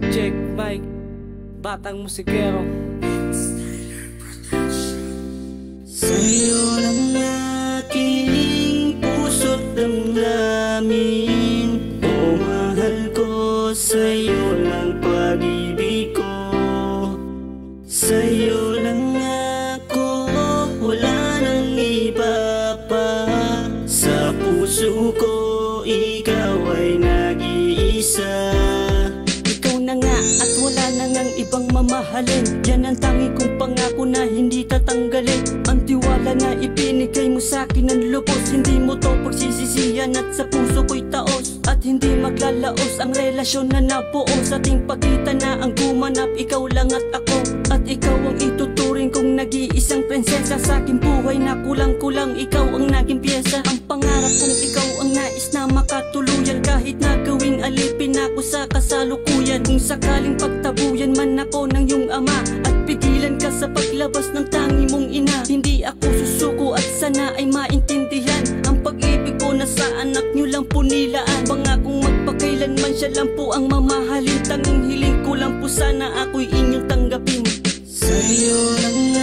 Check mic, batang musikero. Sa'yo lang aking puso't damdamin, o mahal ko, sa'yo lang pag-ibig ko. Sa'yo lang ako, wala nang iba pa. Sa puso ko, ikaw ay nag-iisa. Ikaw na nga at wala na ngang ibang mamahalin. Yan ang tangi kong pangako na hindi tatanggalin. Ang tiwala na ibinigay mo sa'kin ng lubos, hindi mo to pagsisisihan at sa puso ko'y taos. At hindi maglalaos ang relasyon na nabuo sa ating pagitan na ang gumanap, ikaw lang at ako. At ikaw ang ituturing kong nag-iisang prinsesa sa aking buhay na kulang-kulang ikaw ang naging pyesa. Ang pangarap kong ikaw ang nais na makatuluyan, kahit na gawing alipin ako sa kasalukuyan. Kung sakaling pagtabuyan man ako ng iyong ama at pigilan ka sa paglabas ng tangi mong ina, hindi ako susuko at sana ay maintindihan ang pag-ibig ko na sa anak nyo lang po nilaan. Pangakong magpakailanman siya lang po ang mamahalin. Tanging hiling ko lang po sana ako'y inyong tanggapin. Sa'yo lang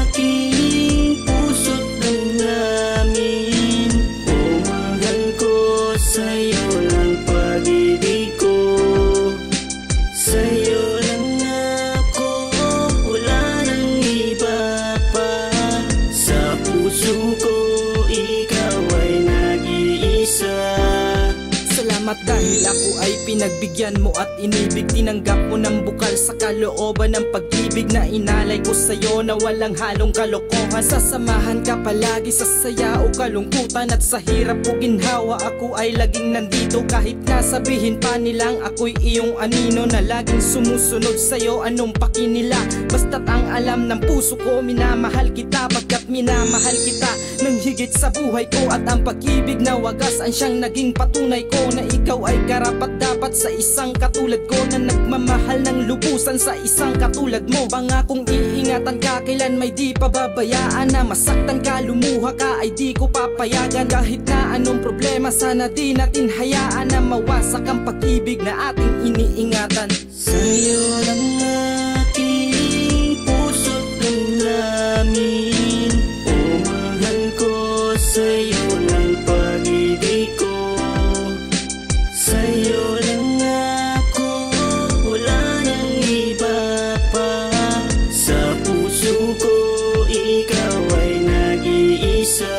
aking puso't damdamin, o mahal ko, sa'yo lang pag-ibig ko. Sa'yo lang ako, wala nang iba pa. Sa puso ko, ikaw ay nag-iisa. Salamat dahil ako ay pinagbigyan mo at inibig. Tinanggap mo ng bukal sa kalooban ng pag-ibig na inalay ko sa'yo na walang halong kalokohan. Sasamahan ka palagi sa saya o kalungkutan, at sa hirap o ginhawa ako ay laging nandito. Kahit nasabihin pa nilang ako'y iyong anino na laging sumusunod sa'yo, anong paki nila. Basta't ang alam ng puso ko, minamahal kita pagkat minamahal kita nang higit sa buhay ko. At ang pag-ibig na wagas ang siyang naging patunay ko na ikaw ay karapat dapat sa isang katulad ko na nagmamahal ng lubusan sa isang katulad mo. Pangakong iingatan ka, kailan may di pababayaan, na masaktan ka, lumuha ka ay di ko papayagan. Kahit na anong problema, sana di natin hayaan na mawasak ang pag-ibig na ating iniingatan. Sa'yo lang aking puso't damdamin, o mahal ko, sa'yo lang pag-ibig ko. Sa'yo lang ako, wala nang iba pa. Sa puso ko, ikaw ay nag-iisa.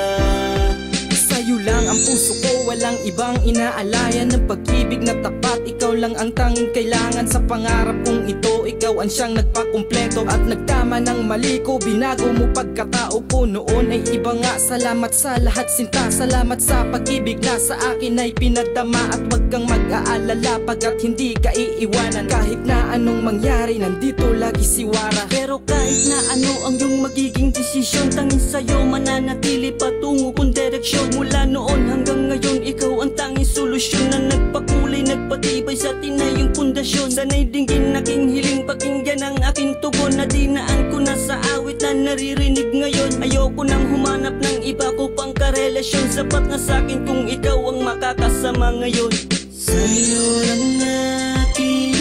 Sa'yo lang ang puso ko, walang ibang inaalayan ng pag-ibig na tapat. Ikaw lang ang tanging kailangan sa pangarap kong ito. Ikaw ang siyang nagpakumpleto at nagtama ng mali ko. Binago mo pagkatao ko noon ay iba nga. Salamat sa lahat sinta, salamat sa pag-ibig na sa akin ay pinadama. At wag kang mag-aalala pagkat hindi ka iiwanan. Kahit na anong mangyari, nandito lagi si Wara. Pero kahit na ano ang iyong magiging desisyon, tanging sa'yo mananatili patungo kong direksyon. Mula noon hanggang ngayon, ikaw ang tanging solusyon na nagpakulay, nagpatibay sa tinayong pundasyon. Sana'y dinggin aking hiling, pakinggan ang aking tugon na dinaan ko na sa awit na naririnig ngayon. Ayoko nang humanap ng iba ko pang karelasyon, sapat na sa'kin kung ikaw ang makakasama ngayon. Sa'yo lang aking